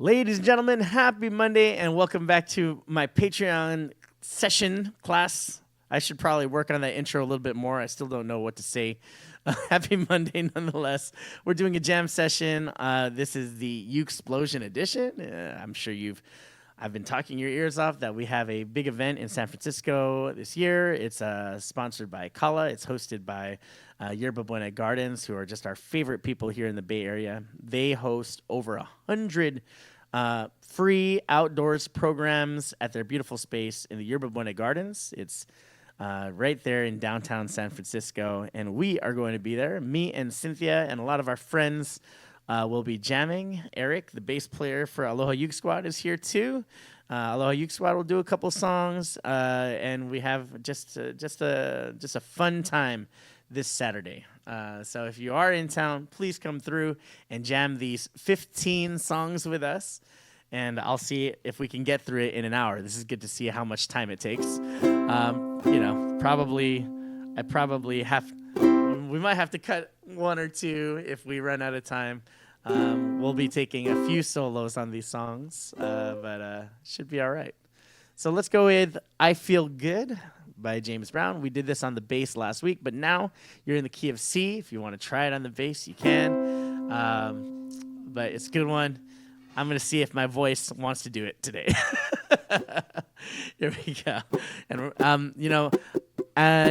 Ladies and gentlemen, happy Monday and welcome back to my Patreon session class. I should probably work on that intro a little bit more. I still don't know what to say. Happy Monday nonetheless. We're doing a jam session. This is the Uke-Splosion edition. I've been talking your ears off that we have a big event in San Francisco this year. It's sponsored by Kala. It's hosted by Yerba Buena Gardens, who are just our favorite people here in the Bay Area. They host over 100 free outdoors programs at their beautiful space in the Yerba Buena Gardens. It's right there in downtown San Francisco, and we are going to be there. Me and Cynthia and a lot of our friends will be jamming. Eric, the bass player for Aloha Uke Squad, is here too. Aloha Uke Squad will do a couple songs, and we have just a fun time this Saturday. So if you are in town, please come through and jam these 15 songs with us, and I'll see if we can get through it in an hour. This is good to see how much time it takes. We might have to cut one or two if we run out of time. We'll be taking a few solos on these songs, but should be all right. So let's go with I Feel Good by James Brown. We did this on the bass last week, but now you're in the key of C. If you want to try it on the bass, you can. But it's a good one. I'm going to see if my voice wants to do it today. Here we go. And,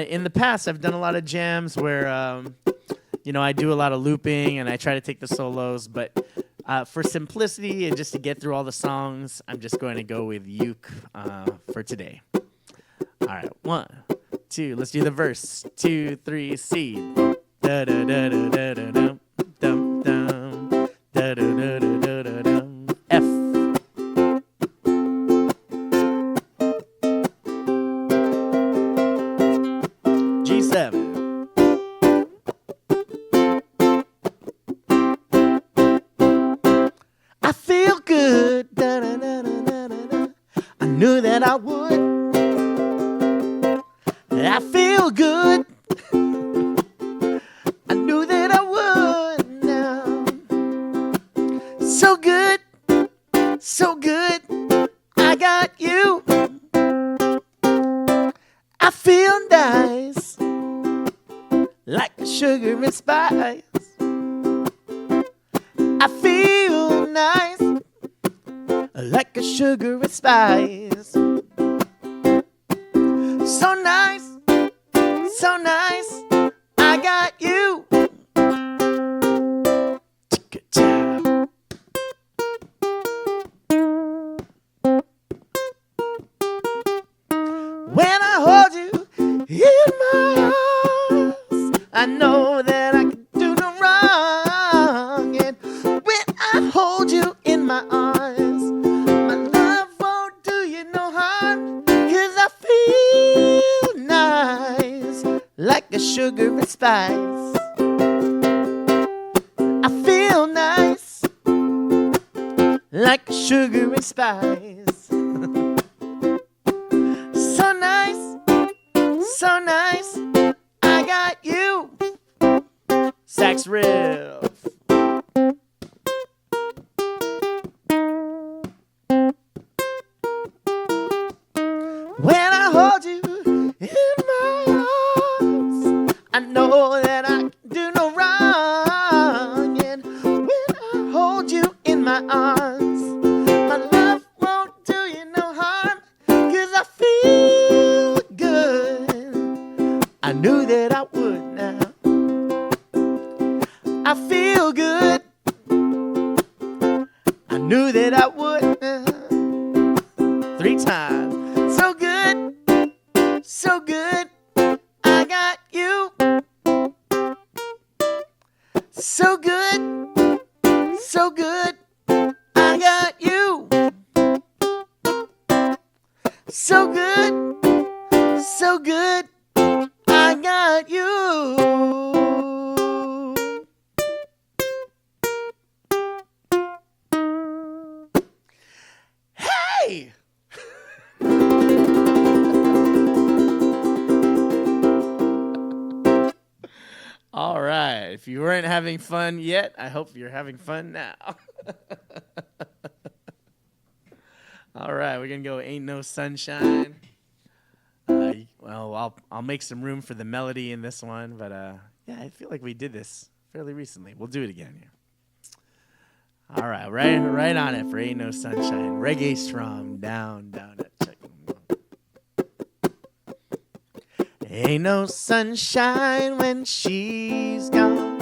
in the past, I've done a lot of jams where, I do a lot of looping and I try to take the solos. But for simplicity and just to get through all the songs, I'm just going to go with uke for today. All right, 1, 2, let's do the verse. 2, 3, C. Da da da da da da dum dum dum. Da da da da da da dum. F. G7. I feel good. Da da da da da da. I knew that I would. I feel good. I knew that I would now. So good, so good. I got you. I feel nice, like sugar and spice. I feel nice, like a sugar and spice. So nice. So nice, I got you. When I hold you in my arms, I know that I can do no wrong. And when I hold you in my arms, my love won't do you no harm. 'Cause I feel nice, like a sugar and spice. I feel nice, like a sugar and spice. So nice, so nice, I got you. Sax riff. When I hold you in my arms, I know that I can do no wrong. And when I hold you in my arms, my love won't do you no harm. 'Cause I feel good. I knew that I would now. I feel good. I knew that I would now. 3 times. So good, so good. I got you. So good, so good. I got you. So good, so good. I got you. Hey! All right. If you weren't having fun yet, I hope you're having fun now. All right, we're gonna go "Ain't No Sunshine." Well, I'll make some room for the melody in this one, but yeah, I feel like we did this fairly recently. We'll do it again here. All right, right on it for "Ain't No Sunshine." Reggae strum, down, that check. Ain't no sunshine when she's gone.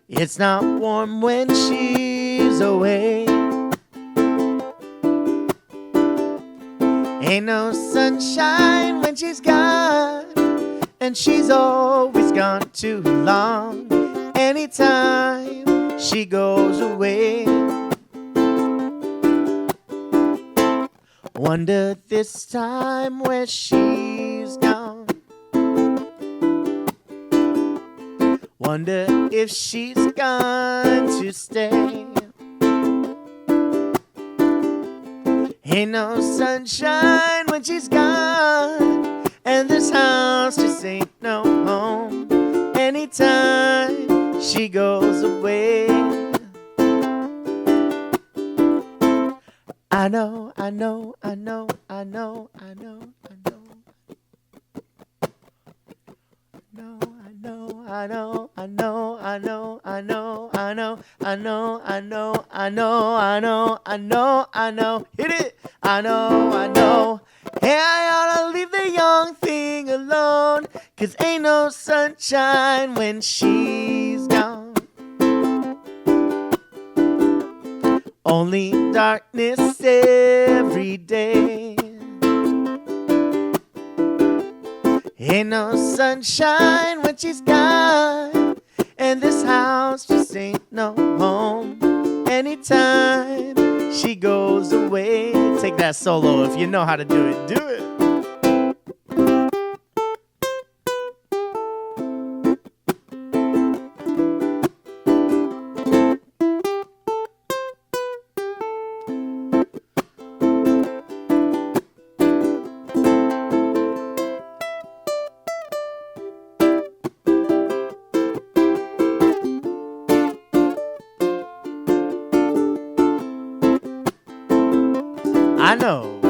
It's not warm when she's away. Ain't no sunshine when she's gone, and she's always gone too long. Anytime she goes away, wonder this time where she's gone. Wonder if she's gone to stay. Ain't no sunshine when she's gone, and this house just ain't no home. Anytime she goes away, I know, I know, I know, I know, I know, I know. No, I know, I know, I know, I know, I know, I know, I know, I know, I know, I know, I know, I know. Hit it! I know. Hey, I oughta leave the young thing alone, 'cause ain't no sunshine when she's gone. Only darkness every day. Ain't no sunshine when she's gone, and this house just ain't no home. Anytime she goes away. Take that solo if you know how to do it. Do it. I know,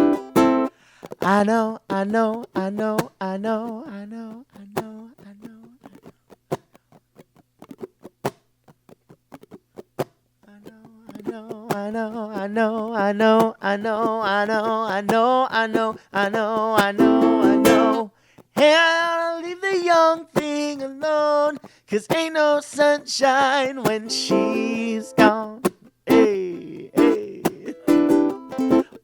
I know, I know, I know, I know, I know, I know, I know. I know, I know, I know, I know, I know, I know, I know, I know, I know, I know. Hey, I oughta leave the young thing alone, 'cause ain't no sunshine when she's gone. Hey, hey.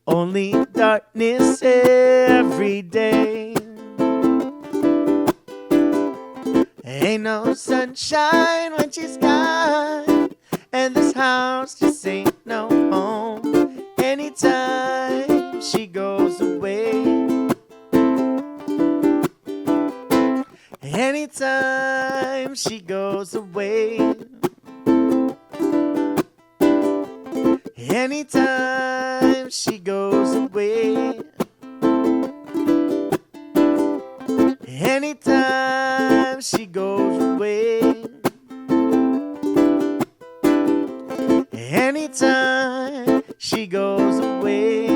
Only darkness every day. Ain't no sunshine when she's gone, and this house just ain't no home. Anytime she goes away. Anytime she goes away. Anytime she goes away. Anytime she goes away. Anytime she goes away.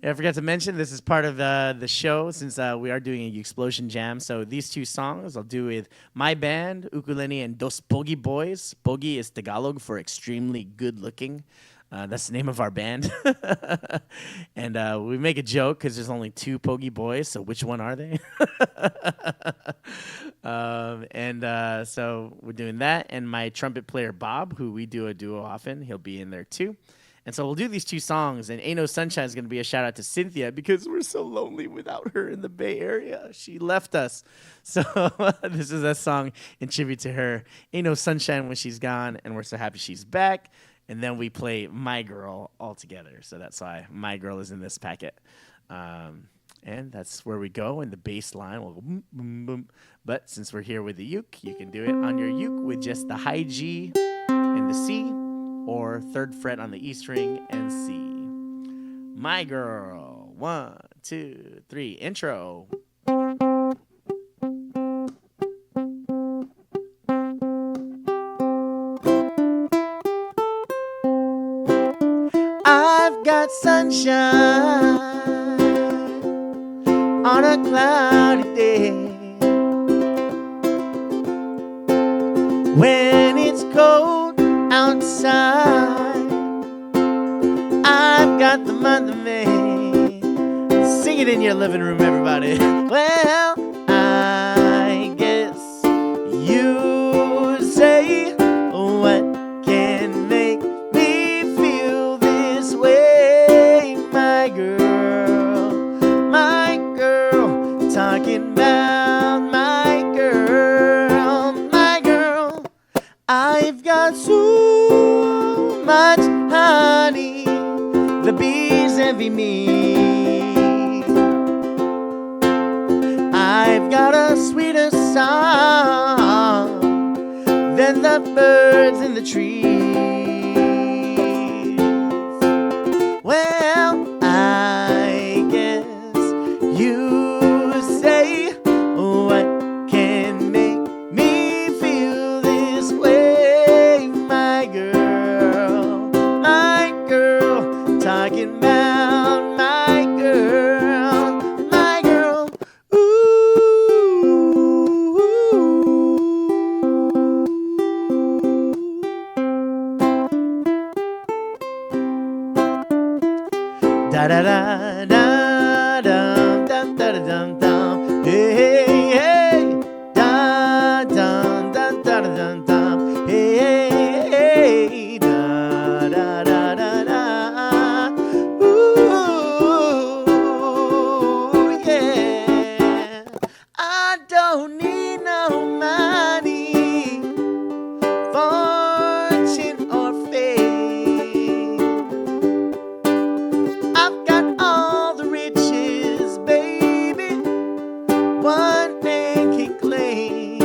I forgot to mention this is part of the show since we are doing a Uke-Splosion jam. So these two songs I'll do with my band, Ukulenny and Dos Pogi Boys. Pogi is Tagalog for extremely good looking. That's the name of our band. And we make a joke because there's only two Pogi Boys, so which one are they? So we're doing that. And my trumpet player, Bob, who we do a duo often, he'll be in there too. And so we'll do these two songs, and Ain't No Sunshine is going to be a shout out to Cynthia because we're so lonely without her in the Bay Area. She left us. So this is a song in tribute to her. Ain't No Sunshine when she's gone, and we're so happy she's back. And then we play My Girl all together. So that's why My Girl is in this packet. And that's where we go, and the bass line will go boom, boom, boom. But since we're here with the uke, you can do it on your uke with just the high G and the C, or third fret on the E string and C. My Girl. 1, 2, 3. Intro. I've got sunshine on a cloudy day. When it's cold outside, I've got the month of May. Sing it in your living room, everybody. Well, I guess you say, what can make me feel this way? My girl, talking about my girl. I've got so much honey, the bees envy me. I've got a sweeter song than the birds in the trees. Well, I guess you say, what can make me feel this way? My girl, talking about my girl. Ooh. Da da da da dum dum da da dum dum. Hey hey da dum dum da da dum dum. Hey da da da da da. Ooh yeah. I don't need no money, fortune or fame. I've got all the riches, baby, one man can claim.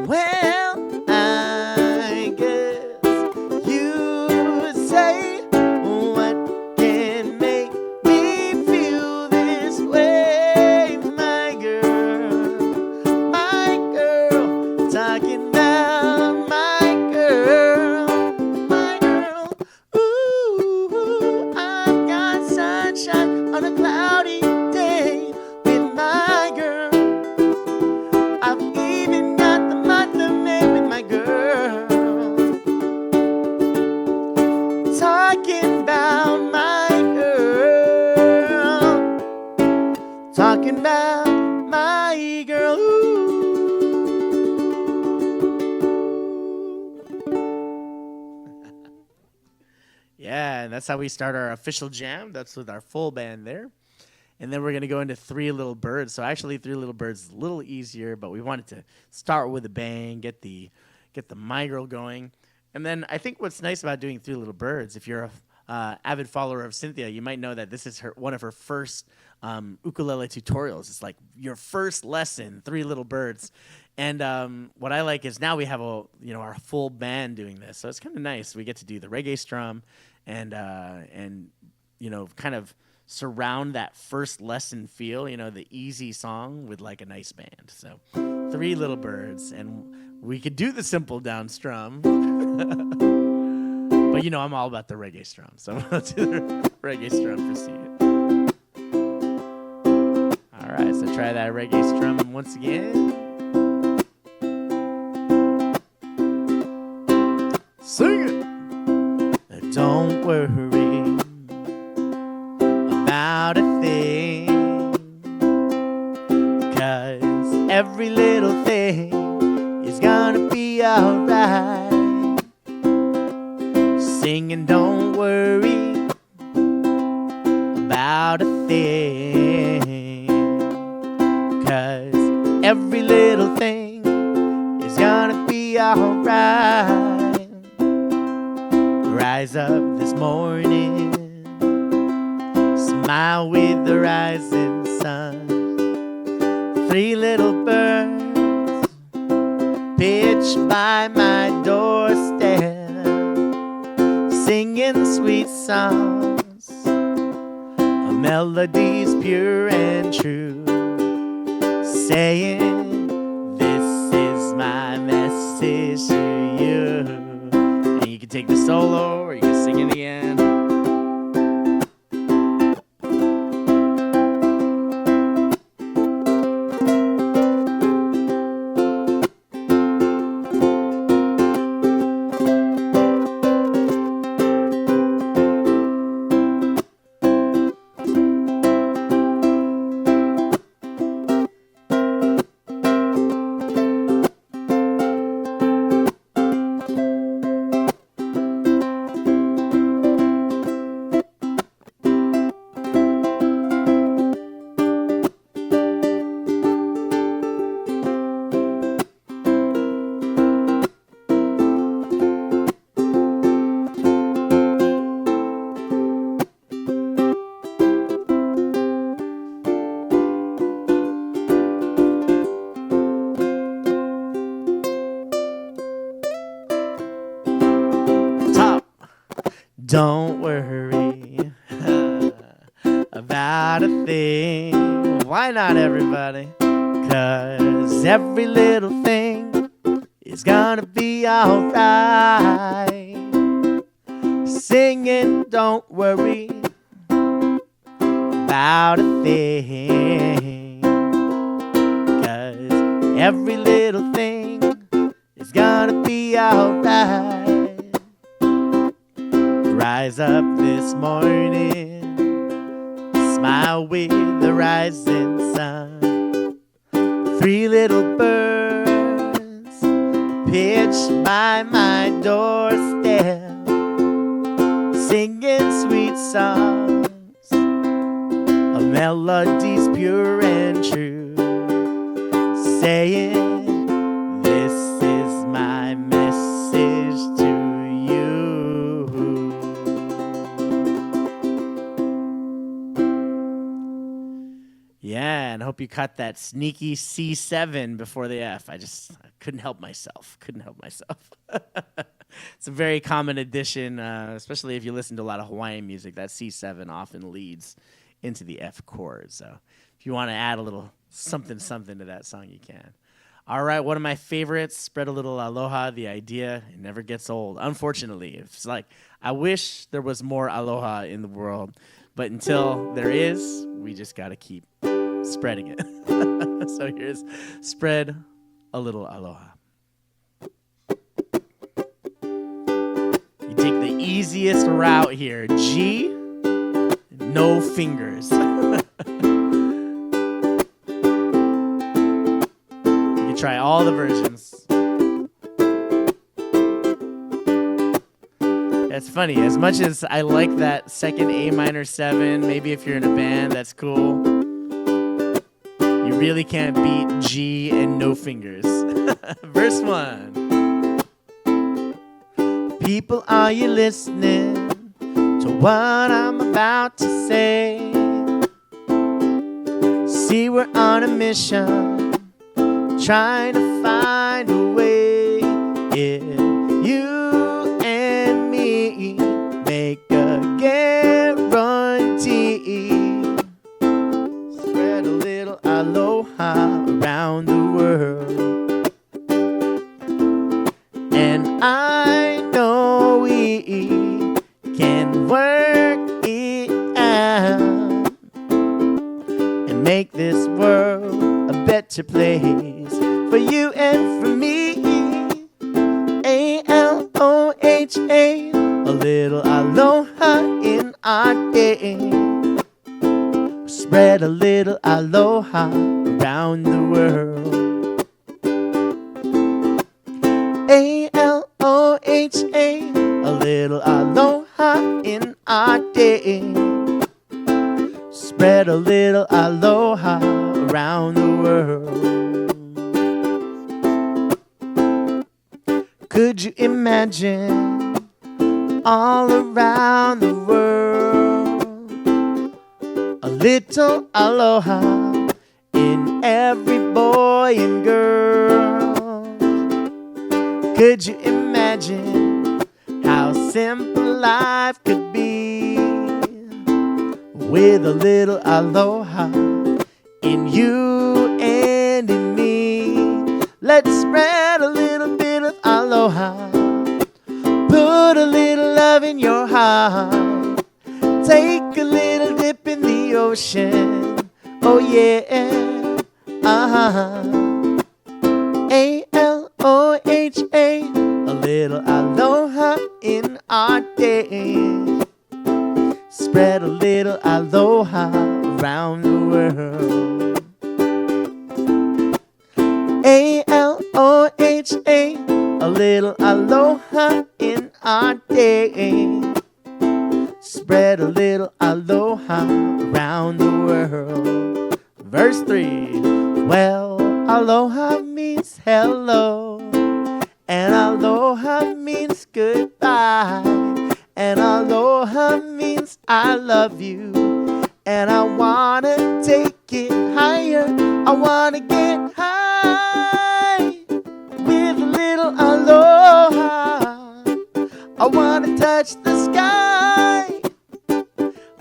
Well, I guess you say, what can make me feel this way? My girl, talking about my girl. Ooh, I've got sunshine on a cloudy day with my girl. I've even got the month of May with my girl. Talking about my girl. Talking about my girl. Ooh. Yeah, and that's how we start our official jam. That's with our full band there. And then we're going to go into Three Little Birds. So actually, Three Little Birds is a little easier, but we wanted to start with a bang, get the my girl going. And then I think what's nice about doing Three Little Birds, if you're a avid follower of Cynthia, you might know that this is one of her first ukulele tutorials. It's like your first lesson, Three Little Birds. And what I like is now we have our full band doing this, so it's kind of nice. We get to do the reggae strum, and kind of surround that first lesson feel, the easy song with like a nice band. So Three Little Birds, and we could do the simple down strum, but I'm all about the reggae strum, so let's do the reggae strum for see it. All right, so try that reggae strum once again. Sing it. Don't worry about a thing, 'cause every little thing is gonna be alright. Sing and don't worry about a thing, 'cause every little thing is gonna be alright. Rise up this morning, smile with the rising sun. Three little birds pitched by my doorstep, singing sweet songs melodies pure and true, saying, this is my message to you. And you can take the solo or you can sing it again. Don't worry about a thing. Why not, everybody? 'Cause every little thing is gonna be alright. Singing, don't worry about a thing. 'Cause every little thing is gonna be alright. Rise up this morning, smile with the rising sun. 3 little birds pitched by my doorstep, singing sweet songs of melodies pure and true, saying, this is my message to you. Yeah, and I hope you caught that sneaky C7 before the F. I couldn't help myself. It's a very common addition, especially if you listen to a lot of Hawaiian music. That C7 often leads into the F chord. So if you want to add a little something to that song, you can. All right, one of my favorites, Spread a Little Aloha, the idea, it never gets old. Unfortunately, it's like, I wish there was more aloha in the world, but until there is, we just got to keep spreading it. So here's Spread a Little Aloha. You take the easiest route here, G, no fingers. Try all the versions. It's funny, as much as I like that second A minor 7, maybe if you're in a band, that's cool. You really can't beat G and no fingers. Verse 1. People, are you listening to what I'm about to say? See, we're on a mission, trying to find a way. If you and me make a guarantee, spread a little aloha around the world. And I know we can work it out and make this world a better place for you and for me. A-L-O-H-A, a little aloha in our day. Spread a little aloha around the world. A-L-O-H-A, a little aloha in our day. Spread a little aloha around the world. Could you imagine all around the world a little aloha in every boy and girl? Could you imagine how simple life could be with a little aloha in you and in me. Let's spread a little bit of aloha. Put a little love in your heart. Take a little dip in the ocean. Oh yeah. A-L-O-H-A. A little aloha in our day. Spread a little aloha around the world. A-L-O-H-A. A little aloha in our day. Spread a little aloha around the world. Verse 3. Well, aloha means hello, and aloha means goodbye, and aloha means I love you, and I wanna take it higher. I wanna get high with a little aloha. I wanna touch the sky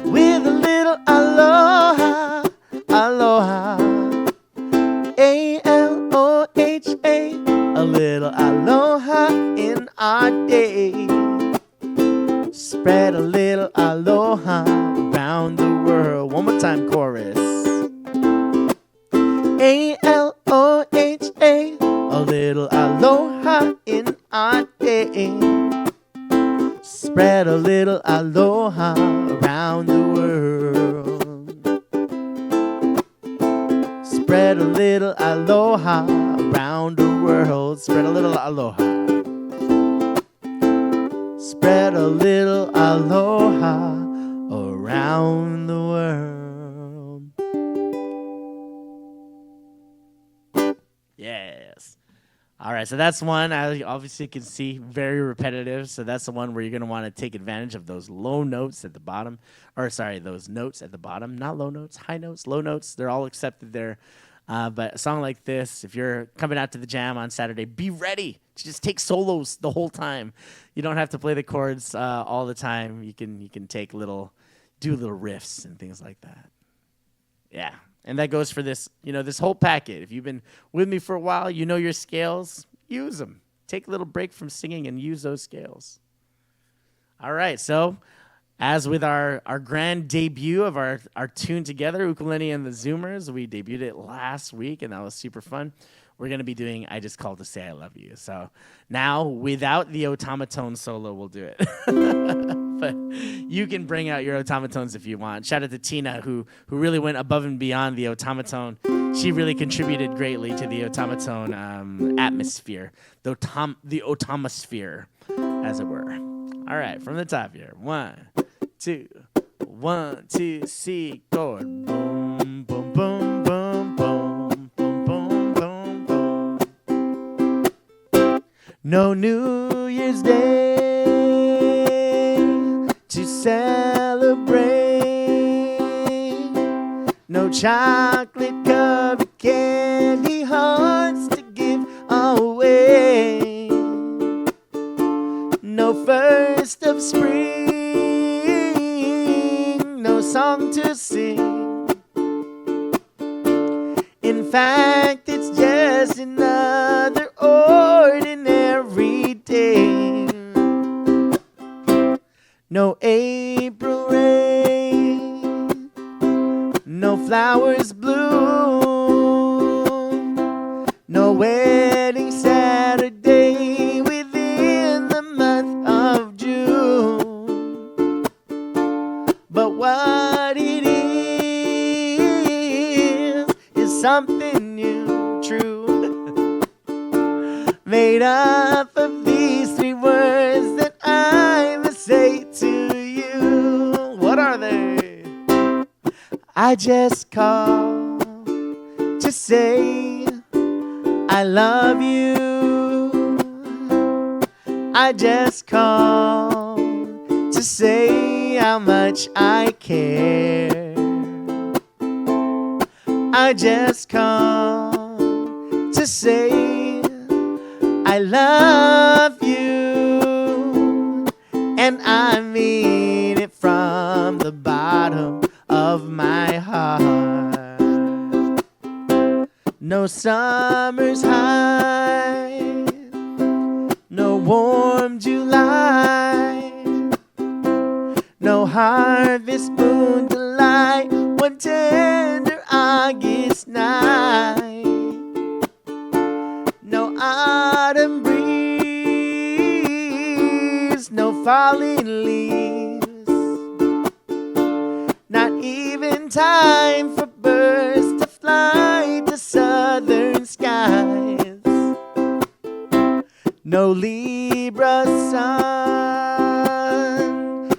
with a little aloha. Aloha. A-L-O-H-A. A little aloha in our day. Spread a little aloha around the world. One more time, chorus. A-L-O-H-A. A little aloha in our day. Spread a little aloha around the world. Spread a little aloha around the world. Spread a little aloha. Spread a little aloha around the world. Yes. All right, so that's one. I obviously can see very repetitive. So that's the one where you're going to want to take advantage of those low notes at the bottom. Or sorry, those notes at the bottom. Not low notes, high notes, low notes. They're all accepted there. But a song like this, if you're coming out to the jam on Saturday, be ready to just take solos the whole time. You don't have to play the chords all the time. You can take do little riffs and things like that. Yeah. And that goes for this, this whole packet. If you've been with me for a while, you know your scales, use them. Take a little break from singing and use those scales. All right, so as with our grand debut of our tune together, Ukulenny and the Zoomers, we debuted it last week, and that was super fun. We're going to be doing I Just Called to Say I Love You. So now, without the otamatone solo, we'll do it. But you can bring out your otamatones if you want. Shout out to Tina, who really went above and beyond the otamatone. She really contributed greatly to the otamatone atmosphere, the otamasphere, as it were. All right, from the top here. 1, 2, 1, 2, C chord. Boom, boom, boom, boom, boom, boom, boom, boom, boom. No New Year's Day to celebrate. No chocolate covered candy hearts to give away. No first of spring, no song to sing. In fact, it's just another ordinary day. No April rain, no flowers bloom, no wedding Saturday within the month of June. But what it is something new, true, made up of these 3 words that I must say to you. What are they? I just call to say I love you. I just call to say how much I care. I just call to say I love you, and I mean it from the bottom of No summer's high, no warm July, no harvest moon delight, one tender August night, no autumn breeze, no falling leaves, not even time for birds to fly to southern skies, no Libra sun,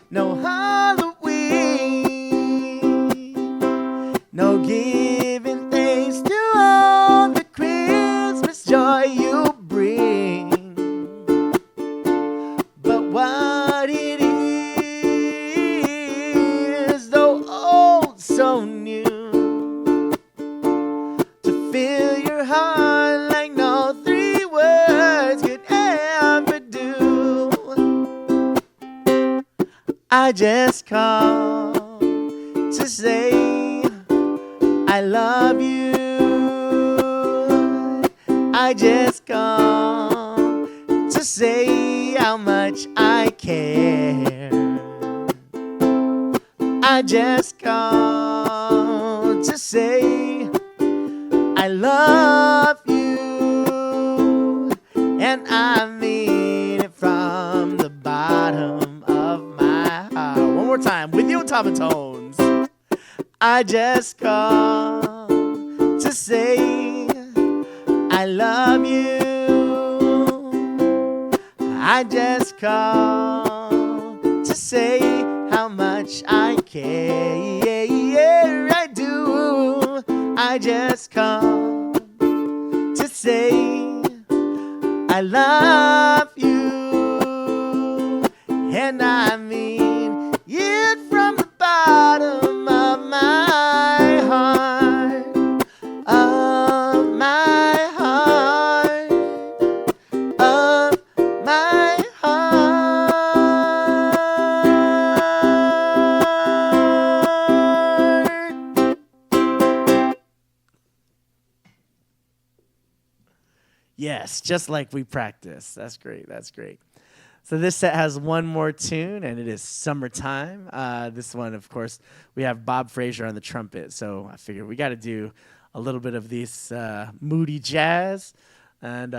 no Halloween, no giving thanks to all the Christmas joy you bring. But what it is, though old, so new, to fill your heart like no three words could ever do. I just called to say I love you. I just called to say how much I care. I just called to say I love you, and I mean it from the bottom of my heart. One more time with your top tones. I just called to say I love you. I just called to say how much I care. I do. I just called to say I love you, and I mean it from the bottom of my heart, of my heart, of my heart. Yes, just like we practiced. That's great. That's great. So this set has one more tune, and it is Summertime. This one, of course, we have Bob Fraser on the trumpet. So I figured we got to do a little bit of this moody jazz. And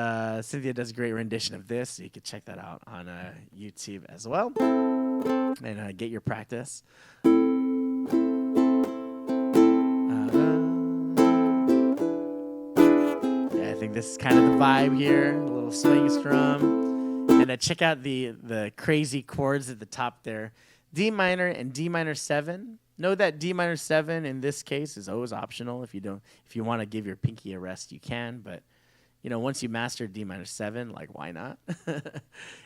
Cynthia does a great rendition of this, so you can check that out on YouTube as well. And get your practice. Yeah, I think this is kind of the vibe here. A little swing strum. And check out the crazy chords at the top there. D minor and D minor 7. Know that D minor 7 in this case is always optional. If you want to give your pinky a rest, you can. But once you master D minor 7, like why not? And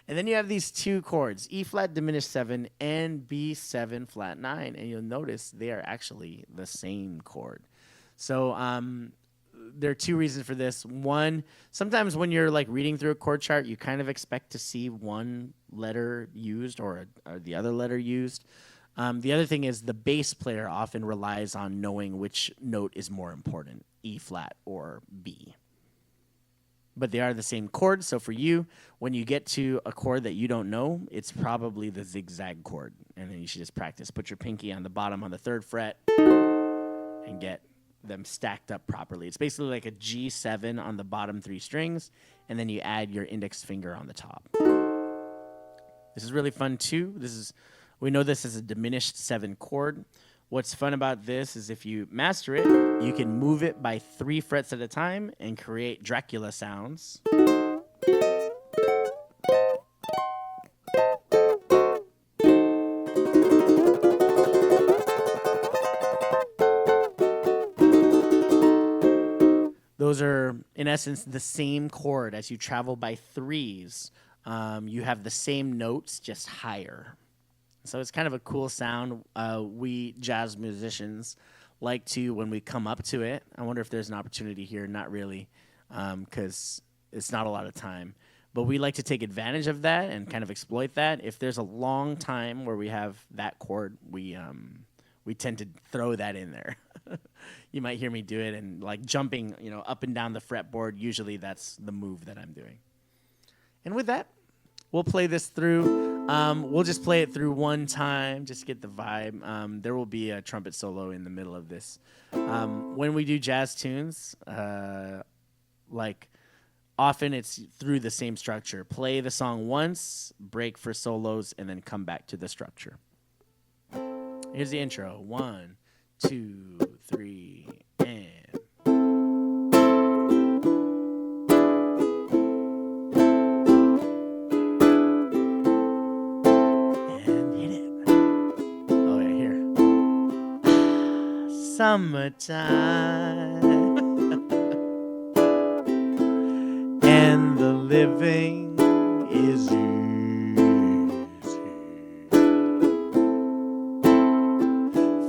then you have these two chords, E flat diminished 7 and B7 flat 9, and you'll notice they are actually the same chord. So there are two reasons for this. One, sometimes when you're like reading through a chord chart, you kind of expect to see one letter used or the other letter used. The other thing is the bass player often relies on knowing which note is more important, E flat or B. But they are the same chord, so for you, when you get to a chord that you don't know, it's probably the zigzag chord, and then you should just practice. Put your pinky on the bottom on the 3rd fret and get them stacked up properly. It's basically like a G7 on the bottom 3 strings, and then you add your index finger on the top. This is really fun too. We know this is a diminished 7 chord. What's fun about this is if you master it, you can move it by 3 frets at a time and create Dracula sounds. Those are, in essence, the same chord. As you travel by 3s, you have the same notes, just higher. So it's kind of a cool sound. We jazz musicians like to, when we come up to it, I wonder if there's an opportunity here. Not really, because it's not a lot of time. But we like to take advantage of that and kind of exploit that. If there's a long time where we have that chord, we tend to throw that in there. You might hear me do it and like jumping, up and down the fretboard. Usually that's the move that I'm doing. And with that, we'll play this through. We'll just play it through one time, just to get the vibe. There will be a trumpet solo in the middle of this. When we do jazz tunes, often it's through the same structure. Play the song once, break for solos, and then come back to the structure. Here's the intro. 1, 2, 3, and... Summertime and the living is easy.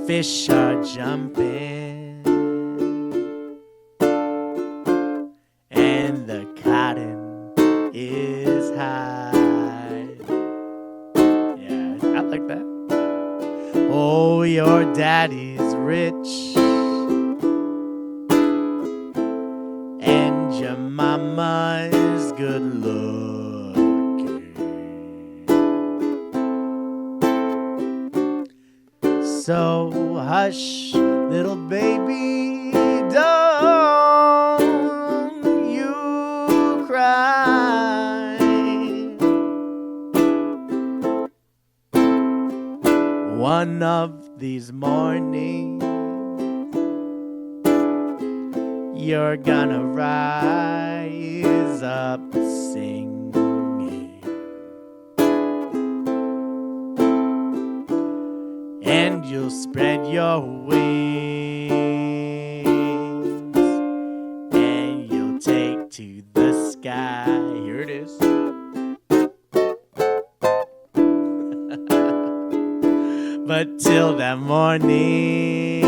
Fish are jumping and the cotton is high. Yeah, I like that. Oh, your daddy's rich and your mama is good looking. So hush, little baby, don't you cry. One of these mornings you're gonna rise up singing, and you'll spread your wings and you'll take to the sky. Here it is. But till that morning,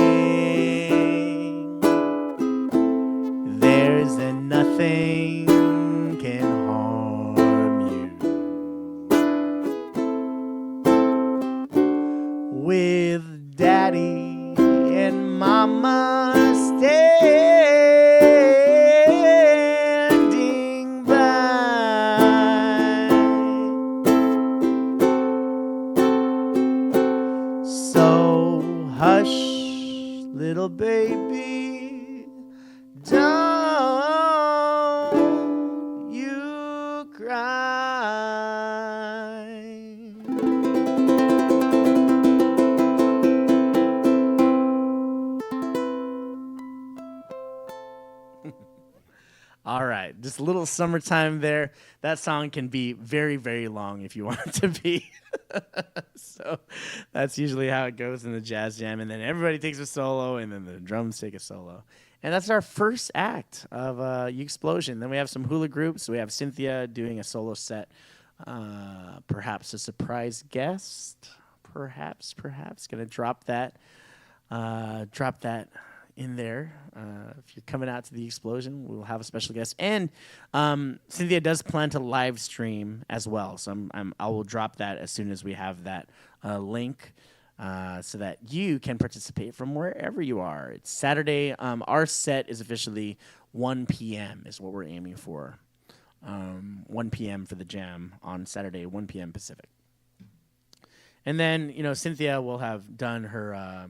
there's nothing can harm you. With daddy and mama standing by. So hush, little baby, don't you cry. All right, just a little summertime there. That song can be very, very long if you want it to be. So that's usually how it goes in the jazz jam. And then everybody takes a solo, and then the drums take a solo. And that's our first act of Uke-Splosion. Then we have some hula groups. We have Cynthia doing a solo set. Perhaps a surprise guest. Perhaps. Gonna drop that in there. If you're coming out to the Uke-Splosion, we'll have a special guest. And Cynthia does plan to live stream as well. So I will drop that as soon as we have that link. So that you can participate from wherever you are. It's Saturday. Our set is officially 1 p.m. is what we're aiming for. 1 p.m. for the jam on Saturday, 1 p.m. Pacific. And then, Cynthia will have done her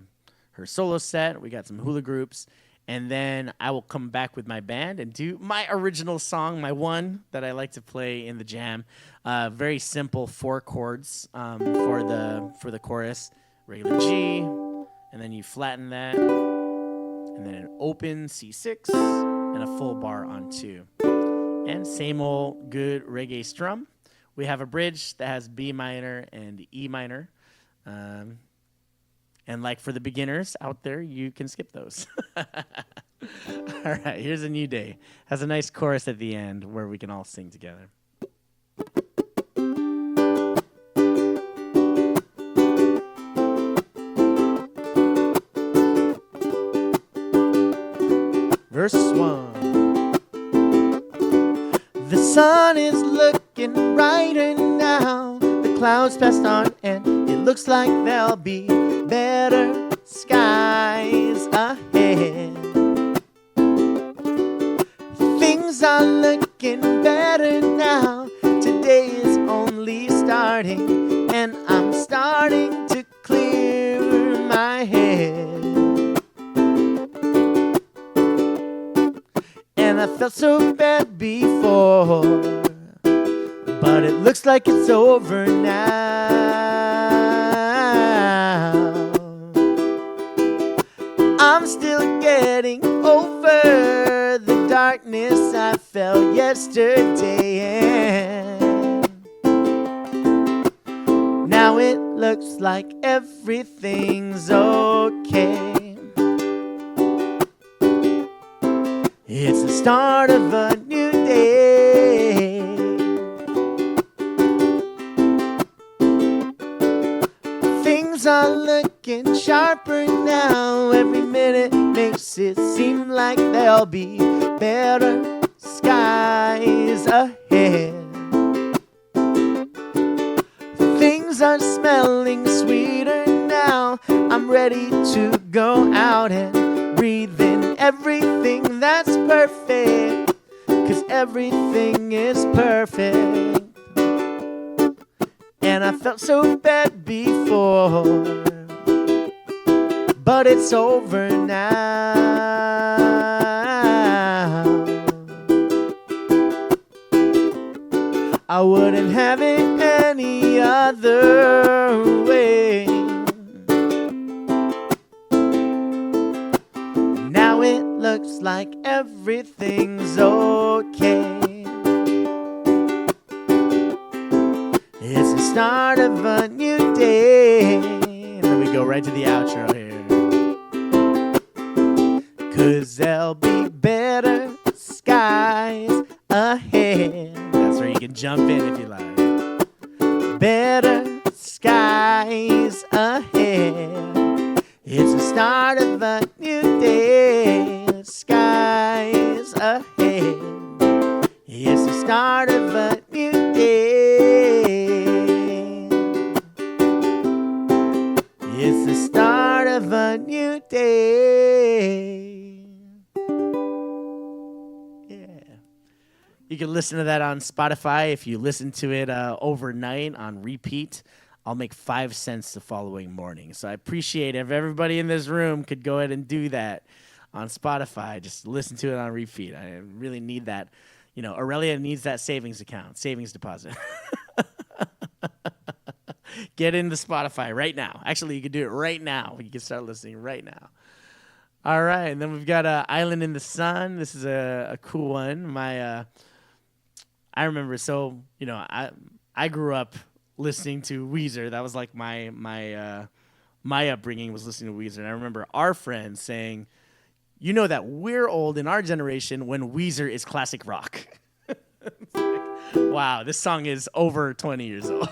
solo set. We got some hula groups. And then I will come back with my band and do my original song, my one that I like to play in the jam. Very simple 4 chords for the chorus. Regular G, and then you flatten that, and then an open C6, and a full bar on 2. And same old good reggae strum. We have a bridge that has B minor and E minor. And like for the beginners out there, you can skip those. All right, here's a new day. Has a nice chorus at the end where we can all sing together. Verse 1. The sun is looking brighter now. The clouds passed on and it looks like there'll be better skies ahead. are looking better now. Today is only starting, and I'm starting to clear my head. And I felt so bad before, but it looks like it's over now. I'm still getting over the darkness I felt yesterday, and now it looks like everything's okay. It's the start of a new day. Things are looking sharper now. Every minute makes it seem like there'll be better skies ahead. Things are smelling sweeter now. I'm ready to go out and breathe in everything that's perfect, 'cause everything is perfect. And I felt so bad before, but it's over now. I wouldn't have it any other way. Now it looks like everything's okay. It's the start of a new day. And then we go right to the outro here. 'Cause there'll be better skies ahead. That's where you can jump in if you like. Better skies ahead. It's the start of a new day. Skies ahead. It's the start of a new day. It's the start of a new day. Yeah. You can listen to that on Spotify. If you listen to it overnight on repeat, I'll make 5 cents the following morning. So I appreciate if everybody in this room could go ahead and do that on Spotify. Just listen to it on repeat. I really need that. You know, Aurelia needs that savings account, savings deposit. Get into Spotify right now. Actually, you can do it right now. You can start listening right now. All right, and then we've got Island in the Sun. This is a cool one. I remember, so, you know, I grew up listening to Weezer. That was like my upbringing was listening to Weezer. And I remember our friends saying, you know that we're old in our generation when Weezer is classic rock. Like, wow, this song is over 20 years old.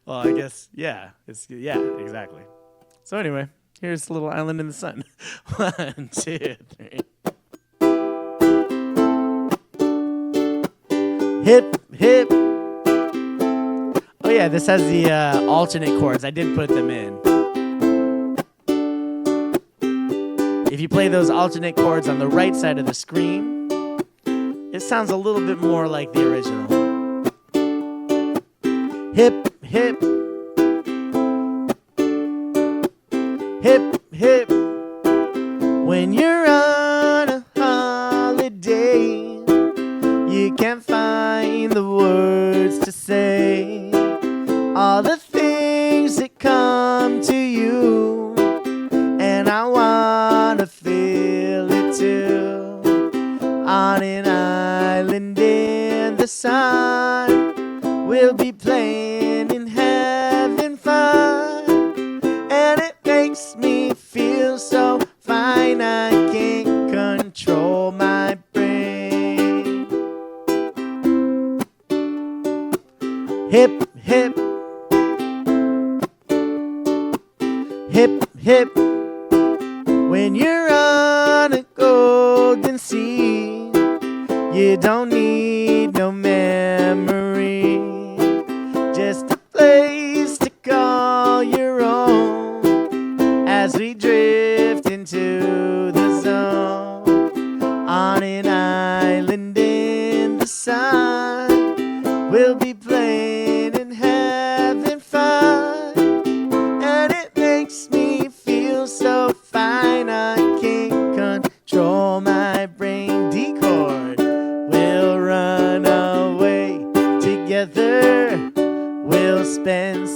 Well, I guess, yeah, exactly. So anyway, here's a little Island in the Sun. 1, 2, 3. Hip, hip. Oh yeah, this has the alternate chords. I did put them in. If you play those alternate chords on the right side of the screen, it sounds a little bit more like the original. Hip, hip. Hip, hip. When you're on a holiday, you can't find the words to say all the things that come to you, and I wanna feel it too. On an island in the sun, we'll be playing and having fun, and it makes me feel so fine I can't control my brain. Hip, hip. Hip, hip. When you're on a golden sea, you don't need no memory, just a place to call your own as we drift into the zone on an island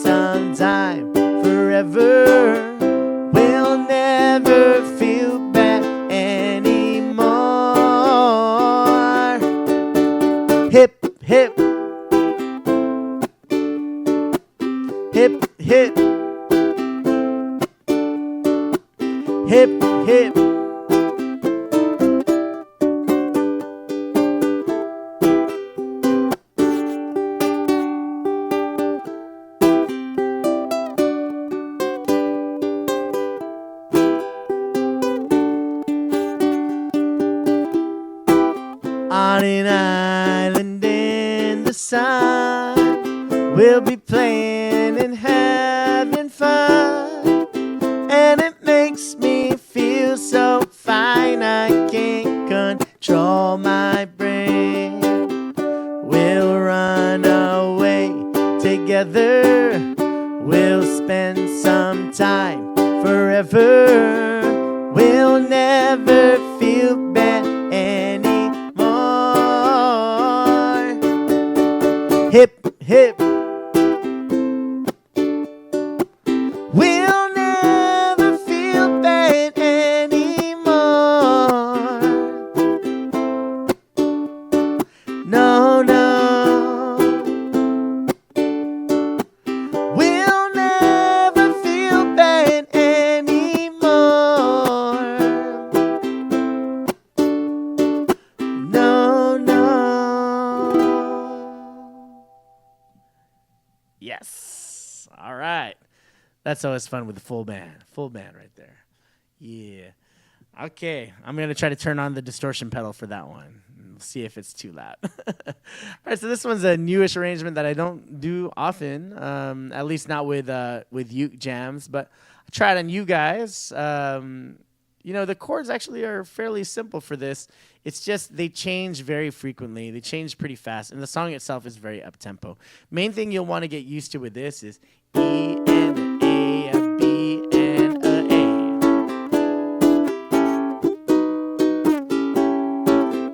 some time forever. We'll never feel bad anymore. Hip, hip. Hip, hip. Hip, hip. On an island in the sun, we'll be playing and having fun, and it makes me feel so fine I can't control my brain. We'll run away together, we'll spend some time forever. We'll never feel bad anymore. Hip, hip. We'll never feel bad anymore. No, no. We'll never feel bad anymore. No, no. Yes. All right. That's always fun with the full band. Full band right there. Yeah. Okay. I'm going to try to turn on the distortion pedal for that one. We'll see if it's too loud. All right. So this one's a newish arrangement that I don't do often, at least not with uke jams. But I tried on you guys. The chords actually are fairly simple for this. It's just they change very frequently. They change pretty fast. And the song itself is very up-tempo. Main thing you'll want to get used to with this is E and a B and a A.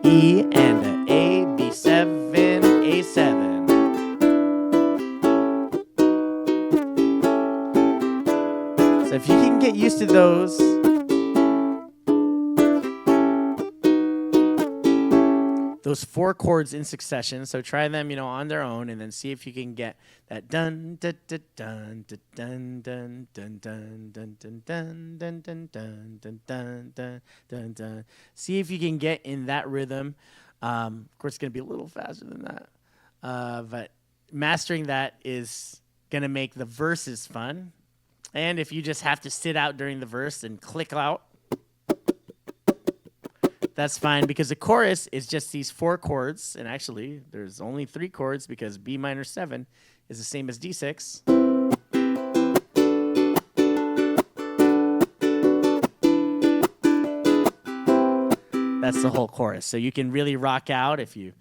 E and a B7, A7. So if you can get used to those, those four chords in succession. So try them, on their own, and then see if you can get that dun dun dun dun dun dun dun dun dun dun dun dun dun dun dun dun dun dun. See if you can get in that rhythm. Of course, it's gonna be a little faster than that, but mastering that is gonna make the verses fun. And if you just have to sit out during the verse and click out, that's fine, because the chorus is just these four chords, and actually there's only three chords because B minor 7 is the same as D6. That's the whole chorus. So you can really rock out. If you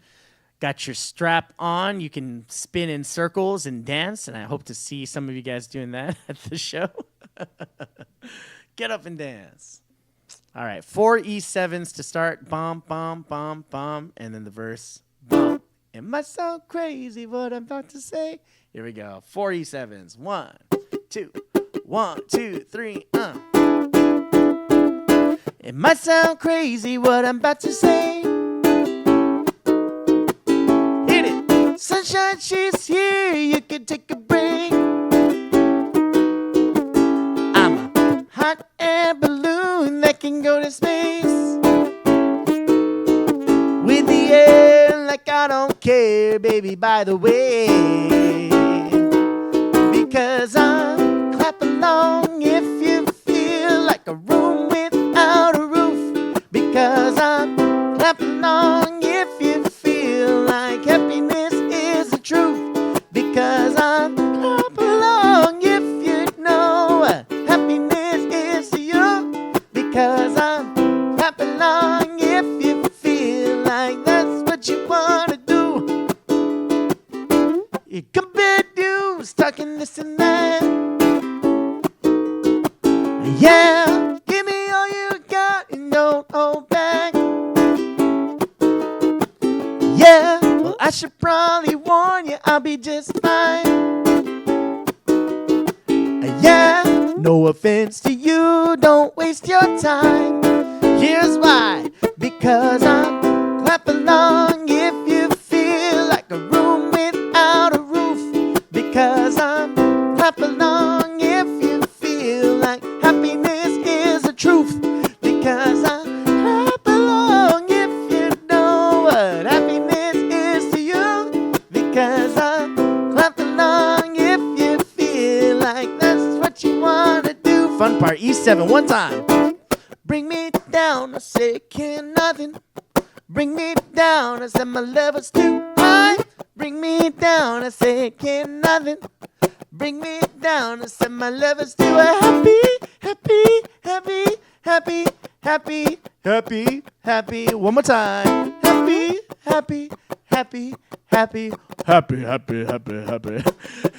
got your strap on, you can spin in circles and dance, and I hope to see some of you guys doing that at the show. Get up and dance. All right, 4 E7s to start. Bum, bum, bum, bum. And then the verse. Bum. It might sound crazy what I'm about to say. Here we go. 4 E7s. 1, 2, 1, 2, 3. It might sound crazy what I'm about to say. Hit it. Sunshine, she's here. You can take a break. I'm a hot air balloon that can go to space with the air like I don't care, baby, by the way. Because I'm clap along if you feel like a room without a roof. Because I'm clap along if you feel like happiness is the truth. Because I'm clap along if you know what happiness is to you. Because I'm clap along if you feel like that's what you want to do. You compare news, talking this and that. Yeah, give me all you got and don't hold back. Yeah, well, I should probably warn you, I'll be just fine. No offense to you, don't waste your time. Here's why. Because I'm clap along if you feel like a room without a roof. Because I'm clap along if you feel like happiness is the truth. Because I'm clap along if you know what happiness is to you. Because I'm clap along if you feel like that's what you want to do. Fun part, E7, one time. Bring me down, I say can't nothing. Bring me down, I said my level's too high. Bring me down, I say can't nothing. Bring me down, I said my level's too happy, happy, happy, happy, happy, happy, happy. One more time. Happy, happy, happy, happy, happy, happy, happy, happy.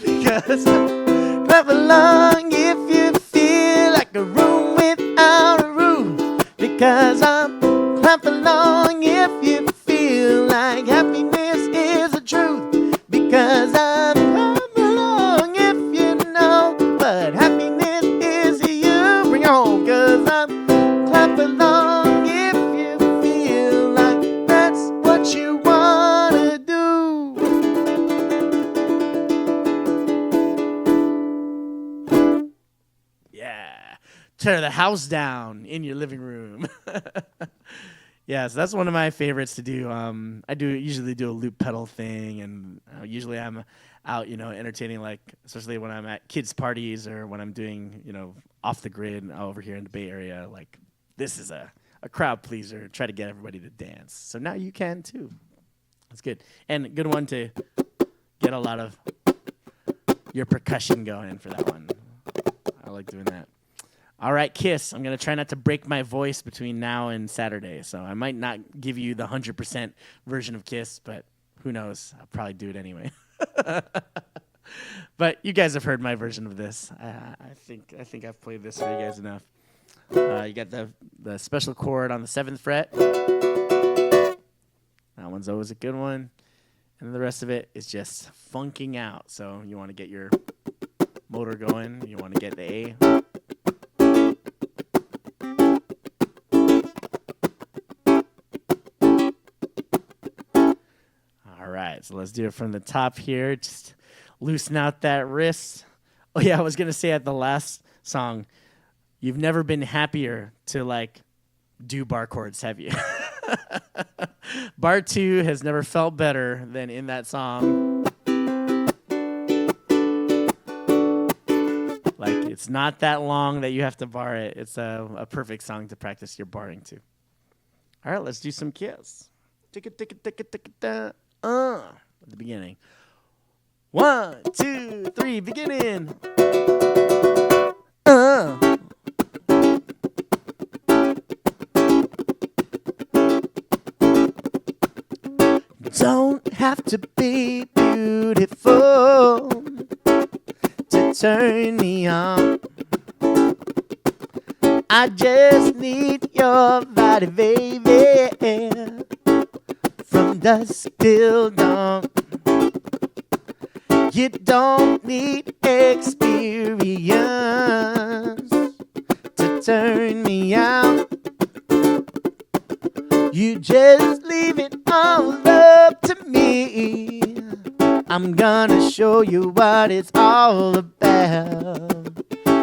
Because clap along if you feel like a room without a roof. Because I'm clap along if you feel like happiness is the truth. Because I'm clap along if you know what happiness is to you. Bring it home. Because I'm clap along if you feel like that's what you want to do. Yeah. Tear the house down in your living room. Yeah, so that's one of my favorites to do. I usually do a loop pedal thing, and usually I'm out, entertaining, like especially when I'm at kids' parties or when I'm doing, off the grid over here in the Bay Area. Like this is a crowd pleaser. Try to get everybody to dance. So now you can too. That's good, and a good one to get a lot of your percussion going for that one. I like doing that. All right, Kiss. I'm going to try not to break my voice between now and Saturday, so I might not give you the 100% version of Kiss, but who knows? I'll probably do it anyway. But you guys have heard my version of this. I think I've played this for you guys enough. You got the special chord on the 7th fret. That one's always a good one. And the rest of it is just funking out. So you want to get your motor going. You want to get the A. So let's do it from the top here. Just loosen out that wrist. Oh, yeah, I was going to say at the last song, you've never been happier to, do bar chords, have you? Bar 2 has never felt better than in that song. It's not that long that you have to bar it. It's a perfect song to practice your barring to. All right, let's do some Kiss. At the beginning. 1, 2, 3, beginning. Don't have to be beautiful to turn me on. I just need your body, baby. From dusk till dawn. You don't need experience to turn me out. You just leave it all up to me. I'm gonna show you what it's all about.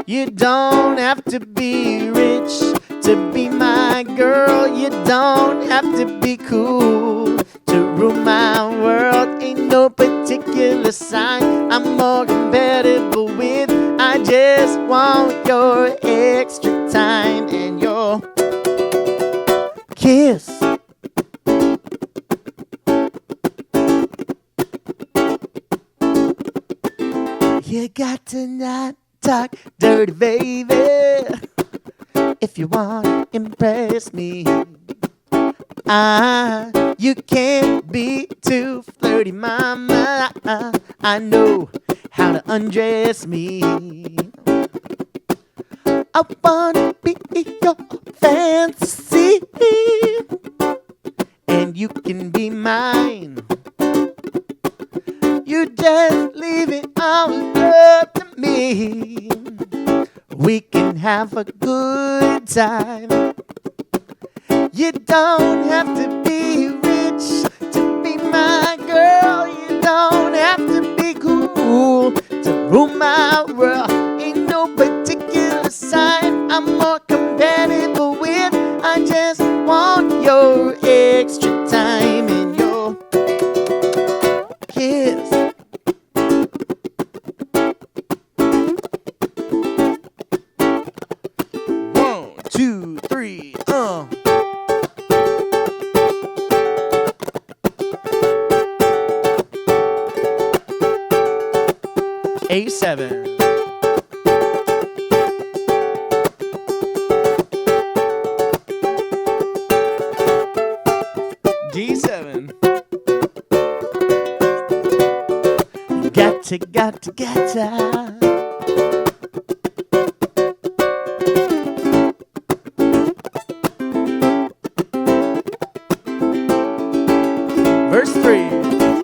You don't have to be rich to be my girl. You don't have to be cool to rule my world. Ain't no particular sign I'm more compatible with. I just want your extra time and your kiss. You got to not talk dirty, baby, if you want to impress me. You can't be too flirty, mama. I know how to undress me. I wanna be your fantasy, and you can be mine. You just leave it all up to me. we can have a good time. You don't have to be rich to be my girl. You don't have to be cool to rule my world. Ain't no particular sign I'm more compatible with. I just want your extra time and your kiss. 1, 2, 3, A7. D7. Gotta. Verse 3.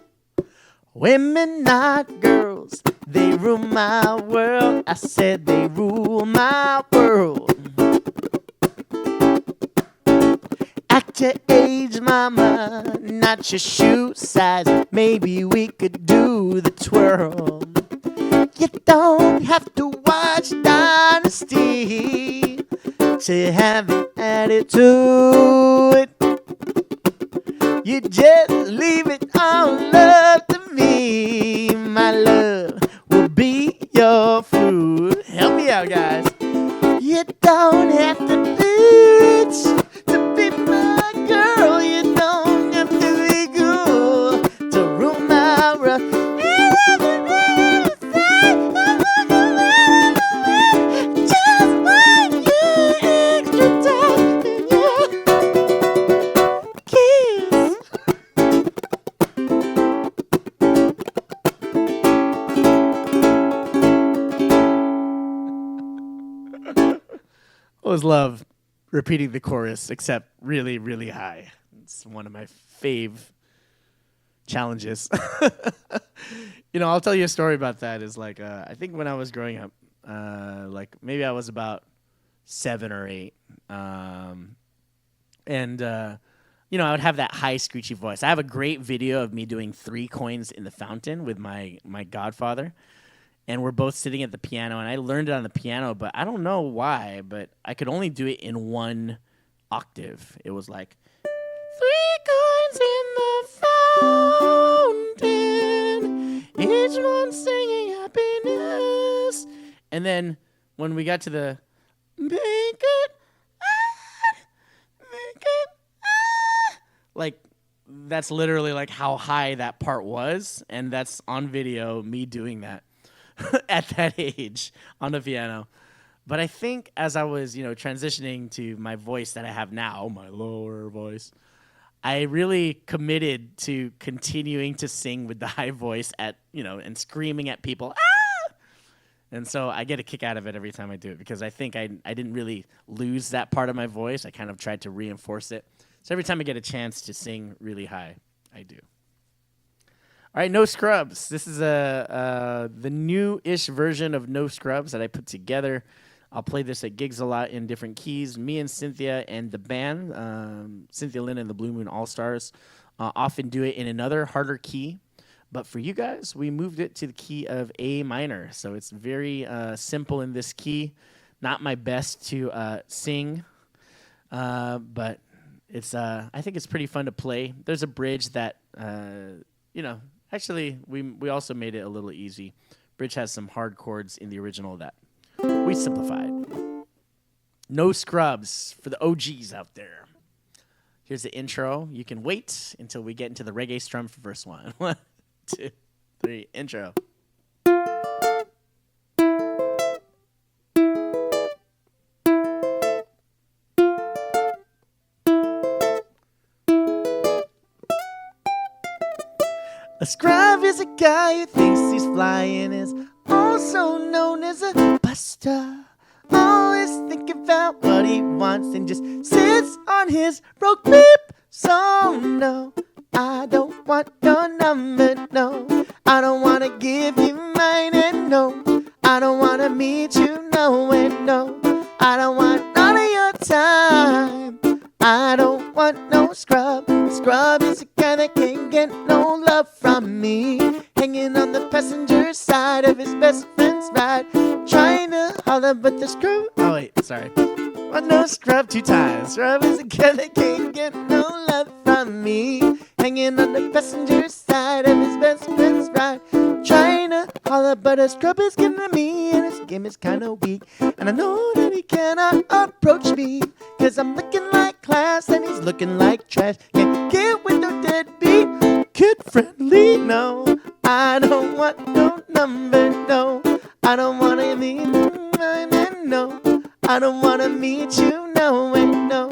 Women, not girls, they rule my world. I said they rule my world. Act your age, mama, not your shoe size. Maybe we could do the twirl. You don't have to watch Dynasty to have an attitude. You just leave it all up to me. My love will be your food. Help me out, guys. You don't have to be rich to be my girl. You don't have to be cool to rule my world. Just want you extra time in your kiss. Always love repeating the chorus, except really, really high. It's one of my fave challenges. I'll tell you a story about that. Is like I think when I was growing up, like maybe I was about 7 or 8, and I would have that high screechy voice. I have a great video of me doing 3 coins in the fountain with my godfather. And we're both sitting at the piano, and I learned it on the piano, but I don't know why, but I could only do it in 1 octave. It was like, 3 coins in the fountain, each one singing happiness. And then when we got to the, make it, like, that's literally like how high that part was, and that's on video, me doing that. At that age on the piano. But I think as I was, transitioning to my voice that I have now, my lower voice, I really committed to continuing to sing with the high voice and screaming at people. Ah! And so I get a kick out of it every time I do it because I think I didn't really lose that part of my voice. I kind of tried to reinforce it. So every time I get a chance to sing really high, I do. All right, No Scrubs. This is the new-ish version of No Scrubs that I put together. I'll play this at gigs a lot in different keys. Me and Cynthia and the band, Cynthia, Lenny, and the Blue Moon All-Stars, often do it in another harder key. But for you guys, we moved it to the key of A minor. So it's very simple in this key. Not my best to sing, but it's I think it's pretty fun to play. There's a bridge that, actually, we also made it a little easy. Bridge has some hard chords in the original that we simplified. No Scrubs for the OGs out there. Here's the intro. You can wait until we get into the reggae strum for verse 1. 1, 2, 3, intro. A scrub is a guy who thinks he's flying, is also known as a buster. Always thinking about what he wants and just sits on his broke beep. So no, I don't want your number, no. I don't want to give you mine, and no, I don't want to meet you, no and no. I don't want none of your time. I don't want no scrub. Scrub is the guy that can't get no love from me. Hanging on the passenger side of his best friend's ride. Trying to holler, but the scrub... Oh, wait, sorry. Want no scrub 2 times. Scrub is the guy that can't get no love from me. Hanging on the passenger side of his best friend's ride. Trying to holler, but a scrub is getting at me. And his game is kinda weak. And I know that he cannot approach me. Cause I'm looking like class and he's looking like trash. Can't get with no deadbeat. Kid friendly, no. I don't want no number, no. I don't wanna meet no. I don't wanna meet you, no and no.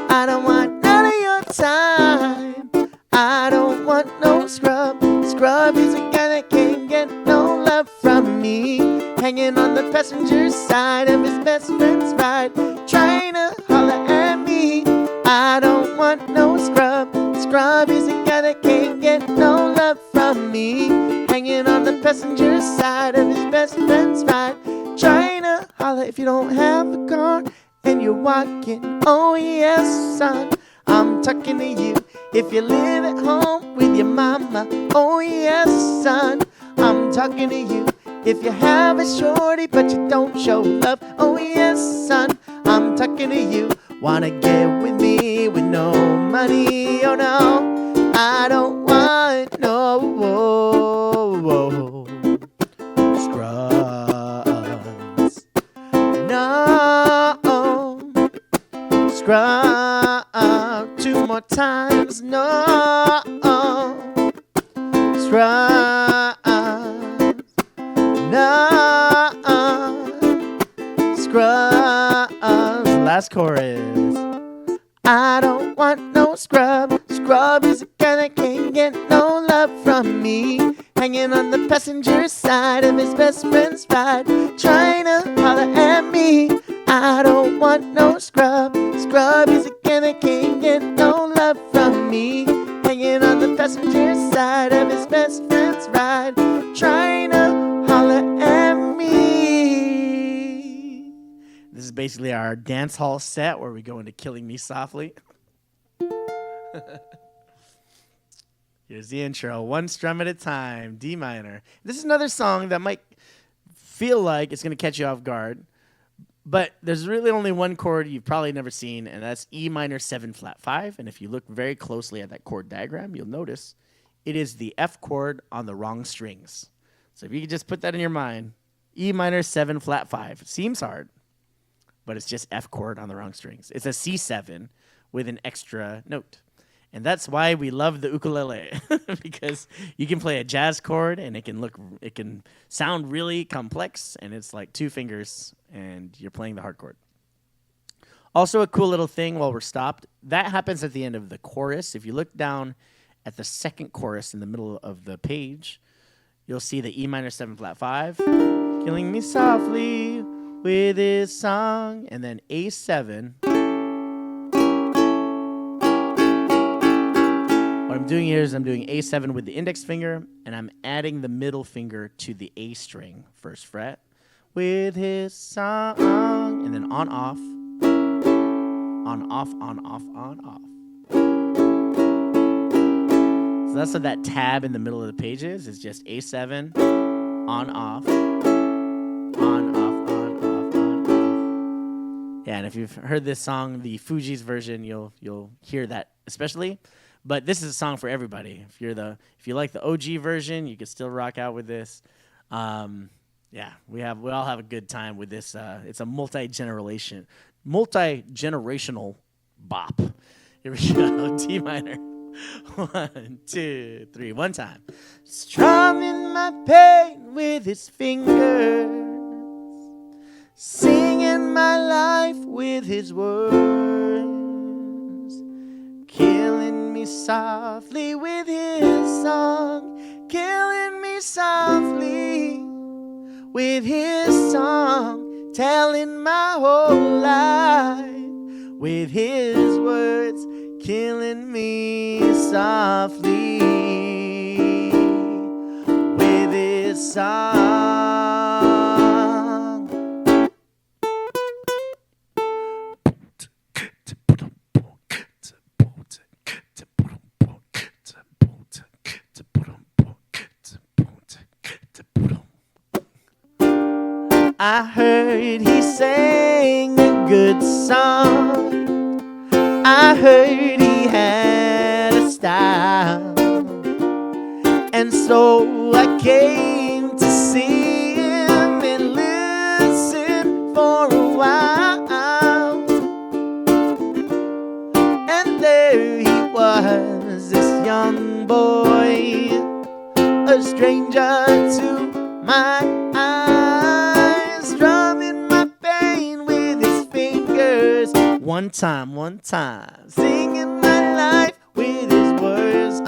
I don't want none of your time. I don't want no scrub. Scrub is a guy that can't get no love from me. Hanging on the passenger side of his best friend's ride. Trying to holler at me. I don't want no scrub. Scrub is a guy that can't get no love from me. Hanging on the passenger side of his best friend's ride. Trying to holler if you don't have a car and you're walking. Oh yes, son, I'm talking to you. If you live at home with your mama. Oh yes, son, I'm talking to you. If you have a shorty but you don't show love. Oh yes, son, I'm talking to you. Wanna get with me with no money? Oh no, I don't want no scrubs. No scrub 2 more times. No scrubs. No scrubs. Last chorus. I don't want no scrub. Scrub is a guy that can't get no love from me. Hanging on the passenger side of his best friend's ride. Trying to holler at me. I don't want no scrub. Scrub is a guy that can't get no love from me. Hanging on the passenger side of his best friend's ride. Trying to holler at me. This is basically our dance hall set where we go into Killing Me Softly. Here's the intro. 1 strum at a time, D minor. This is another song that might feel like it's going to catch you off guard, but there's really only one chord you've probably never seen, and that's E minor 7 flat 5. And if you look very closely at that chord diagram, you'll notice it is the F chord on the wrong strings. So if you could just put that in your mind, E minor 7 flat 5. Seems hard, but it's just F chord on the wrong strings. It's a C7 with an extra note. And that's why we love the ukulele, because you can play a jazz chord and it can sound really complex, and it's like 2 fingers and you're playing the hard chord. Also a cool little thing while we're stopped, that happens at the end of the chorus. If you look down at the second chorus in the middle of the page, you'll see the E minor 7 flat 5, killing me softly with his song, and then A7. What I'm doing here is I'm doing A7 with the index finger, and I'm adding the middle finger to the A string, 1st fret, with his song, and then on, off, on, off, on, off, on, off. So that's what that tab in the middle of the page is. It's just A7, on, off, on, off, on, off, on, off. Yeah, and if you've heard this song, the Fugees version, you'll hear that especially. But this is a song for everybody. If you like the OG version, you can still rock out with this. Yeah, we all have a good time with this. It's a multi-generational bop. Here we go. D minor. 1, 2, 3. One time. Strumming my pain with his fingers, singing my life with his words, killing me softly with his song, killing me softly with his song, telling my whole life with his words, killing me softly with his song. I heard he sang a good song. I heard he had a style. And so I came to see him and listen for a while. And there he was, this young boy, a stranger to my eyes, strumming my pain with his fingers. One time, singing my life with his words.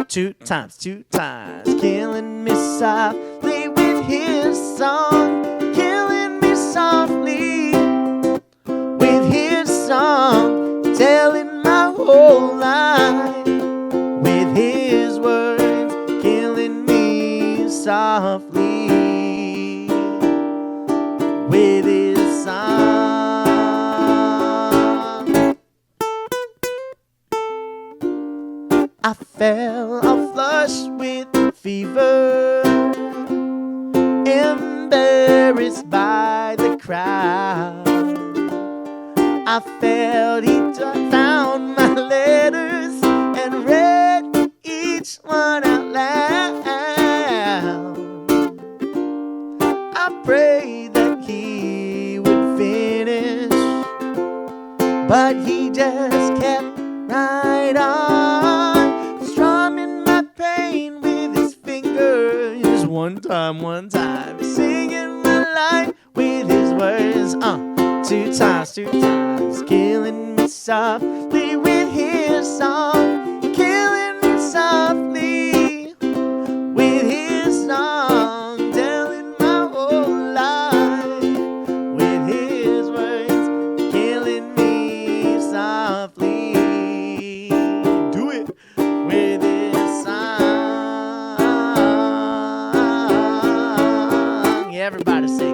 Two times, killing me softly with his song, killing me softly with his song, telling my whole life with his words, killing me softly with his song. I fell a flush with fever, embarrassed by the crowd. I felt he found my letters and read each one out loud. I prayed that he would finish, but he just kept right on, strumming my pain with his fingers. One time, singing my life with his words. Two times, killing me softly with his song, killing me softly with his song, telling my whole life with his words, killing me softly. Do it with his song. Yeah, everybody sing.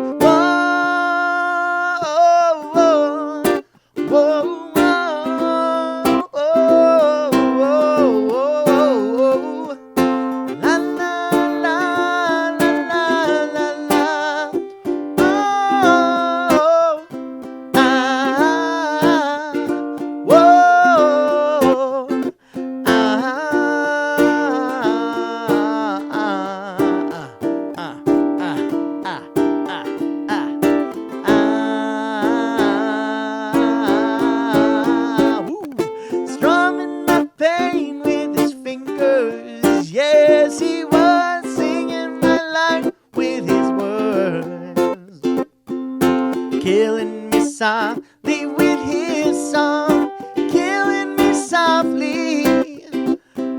Killing me softly with his song, killing me softly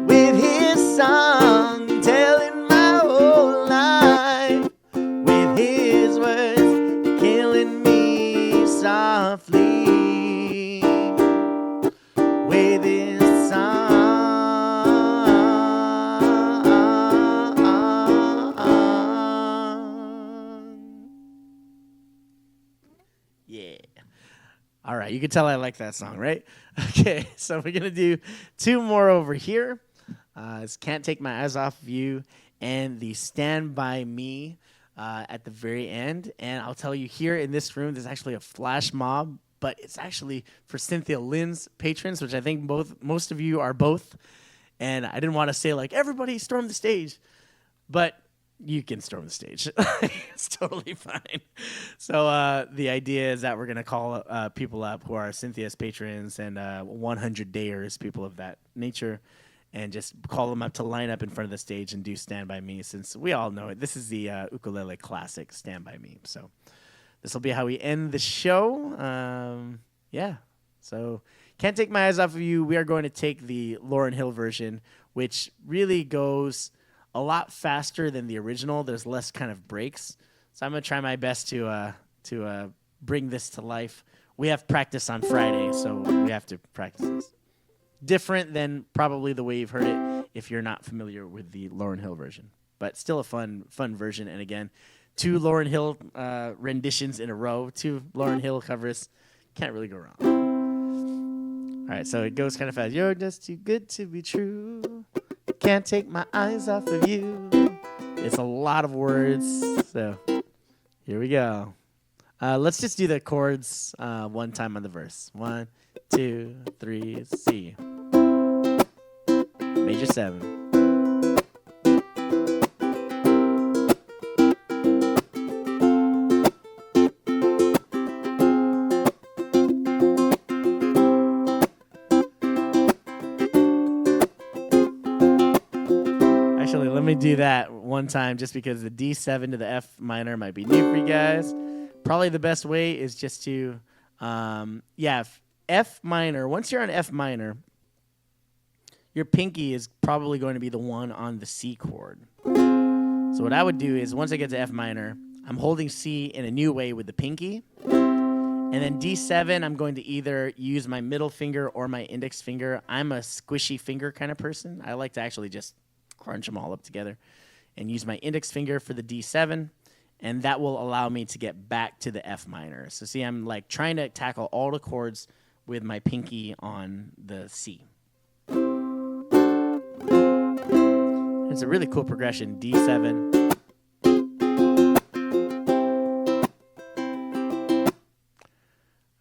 with his song, telling my whole life with his words, killing me softly with his song. Yeah. All right, you can tell I like that song, right? Okay, so we're going to do two more over here. It's Can't Take My Eyes Off of You and the Stand By Me at the very end. And I'll tell you, here in this room, there's actually a flash mob, but it's actually for Cynthia Lynn's patrons, which I think most of you are both. And I didn't want to say, like, everybody storm the stage, but you can storm the stage. It's totally fine. So the idea is that we're going to call people up who are Cynthia's patrons and 100-dayers, people of that nature, and just call them up to line up in front of the stage and do Stand By Me, since we all know it. This is the ukulele classic, Stand By Me. So this will be how we end the show. Yeah. So Can't Take My Eyes Off of You. We are going to take the Lauryn Hill version, which really goes a lot faster than the original. There's less kind of breaks. So I'm going to try my best to bring this to life. We have practice on Friday, so we have to practice this. Different than probably the way you've heard it if you're not familiar with the Lauryn Hill version. But still a fun version. And again, 2 Lauryn Hill renditions in a row, 2 Lauryn Hill covers. Can't really go wrong. All right, so it goes kind of fast. You're just too good to be true. Can't take my eyes off of you. It's a lot of words. So here we go. Let's just do the chords one time on the verse. 1, 2, 3, C. Major 7. Actually, let me do that one time just because the D7 to the F minor might be new for you guys. Probably the best way is just to, F minor. Once you're on F minor, your pinky is probably going to be the one on the C chord. So what I would do is once I get to F minor, I'm holding C in a new way with the pinky. And then D7, I'm going to either use my middle finger or my index finger. I'm a squishy finger kind of person. I like to actually just crunch them all up together and use my index finger for the D7. And that will allow me to get back to the F minor. So see, I'm like trying to tackle all the chords with my pinky on the C. It's a really cool progression, D7.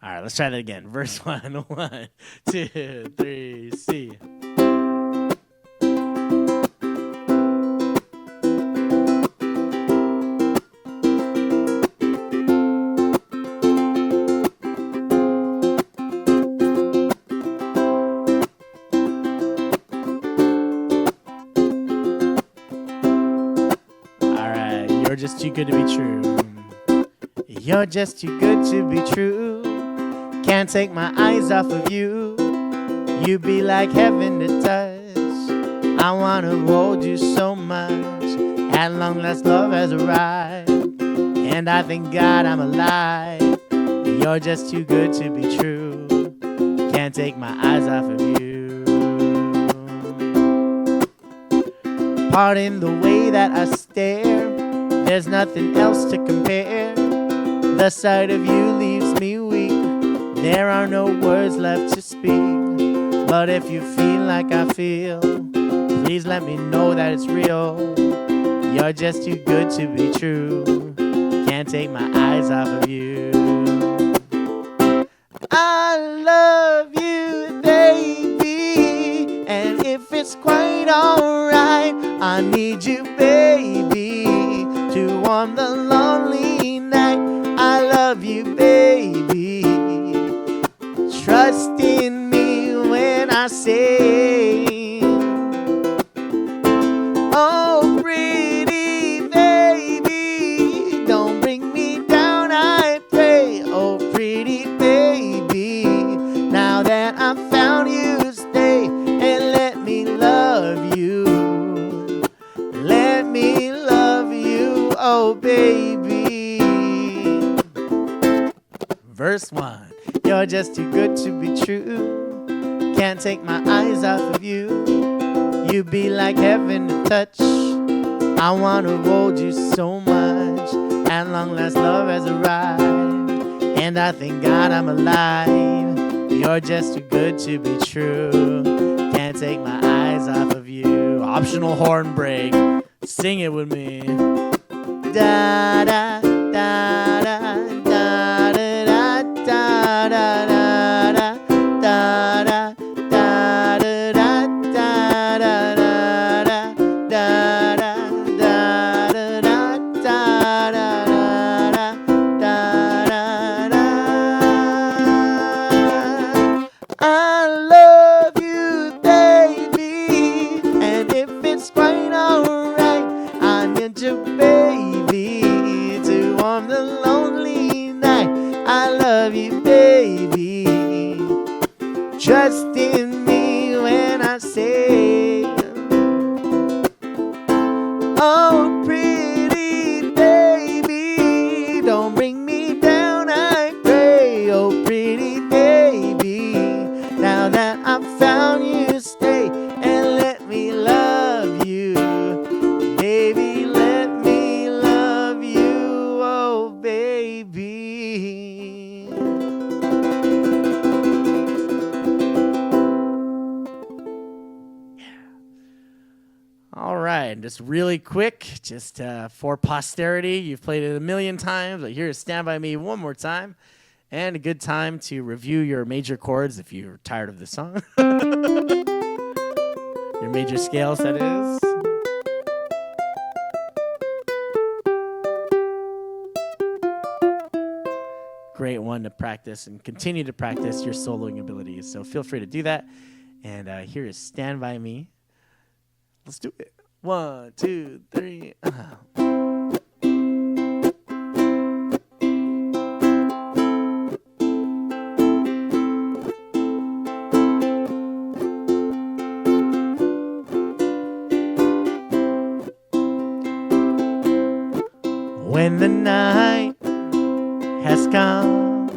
All right, let's try that again. Verse 1, 1, 2, 3, C. You're just too good to be true. You're just too good to be true. Can't take my eyes off of you. You be like heaven to touch. I wanna hold you so much. At long last love has arrived, and I thank God I'm alive. You're just too good to be true. Can't take my eyes off of you. Pardon the way that I stare. There's nothing else to compare. The sight of you leaves me weak. There are no words left to speak. But if you feel like I feel, please let me know that it's real. You're just too good to be true. Can't take my eyes off of you. I love you, baby. And if it's quite alright, I need you, baby, to warm the lonely night. I love you, baby. Trust in me when I say, oh, pretty baby, don't bring me down, I pray. Oh, pretty baby, now that I found you, stay and let me love you. Let me love you, oh baby. Verse 1. You're just too good to be true. Can't take my eyes off of you. You be like heaven to touch. I wanna hold you so much. At long last love has arrived, and I thank God I'm alive. You're just too good to be true. Can't take my eyes off of you. Optional horn break. Sing it with me. Da da da da da da da da da da da da da da I love you, baby, and if it's quite alright, I need you, baby, to warm the lonely night. I love you, baby. Trust in me when I say, oh, pretty baby, don't bring me down, I pray. Oh, pretty baby, now that I've found you, stay and let me love you. Baby, let me love you, oh, baby. And just really quick, just for posterity, you've played it a million times, but here's Stand By Me one more time. And a good time to review your major chords if you're tired of the song. Your major scales, that is. Great one to practice and continue to practice your soloing abilities. So feel free to do that. And here is Stand By Me. Let's do it. 1, 2, 3. When the night has come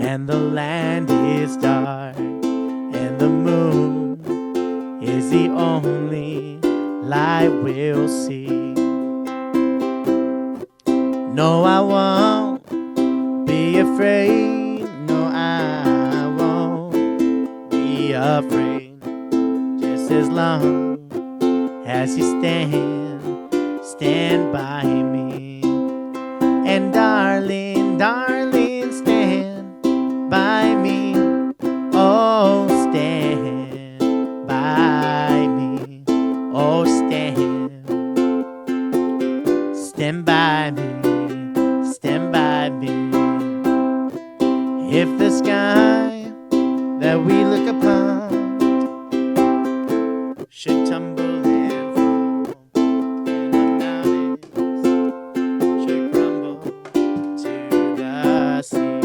and the land is dark and the moon is the only light we'll see. No, I won't be afraid. No, I won't be afraid. Just as long as you stand by me. And darling, darling, stand by me. Oh, stand by me. Oh, stand by me. Stand by me. If the sky that we look upon should tumble and fall, and the mountains should crumble to the sea,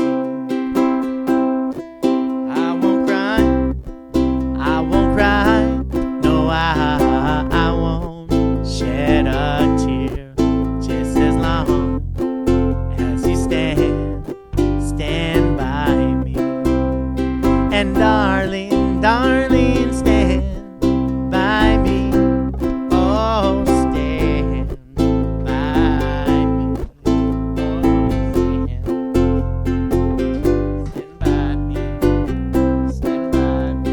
I won't cry, I won't cry, no, I won't shed a tear, just as long as you stand by me. And darling, darling, stand by me. Oh, stand by me. Oh, stand by me. Stand by me.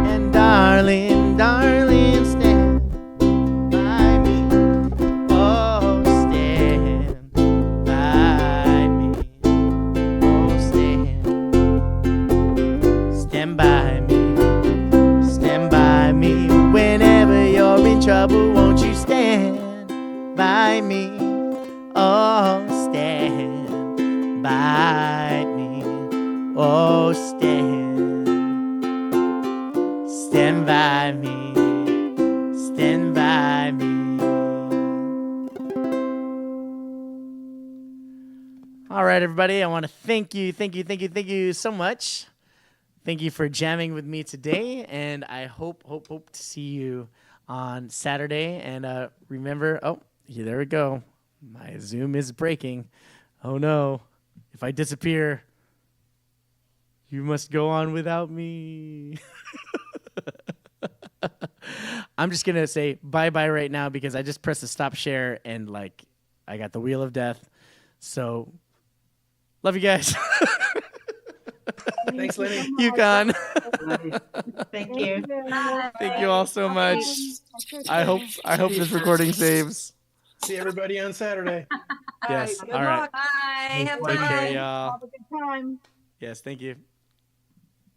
And darling, darling, stand by me. Oh, stand by me. Oh, stand by me. Stand by me. Whenever you're in trouble, won't you stand by me? Oh, stand by me. Oh, stand by me. Stand by me. All right, everybody. I want to thank you so much. Thank you for jamming with me today, and I hope to see you on Saturday. And remember, yeah, there we go. My Zoom is breaking. Oh no! If I disappear, you must go on without me. I'm just gonna say bye-bye right now because I just pressed the stop share and I got the wheel of death. So love you guys. Thanks, Lenny. Yukon. Thank you. Thank you all so much. I hope this recording saves. See everybody on Saturday. Yes. Good All right. luck. Bye. Have Take care, fun. y'all. Have a good time. Yes. Thank you.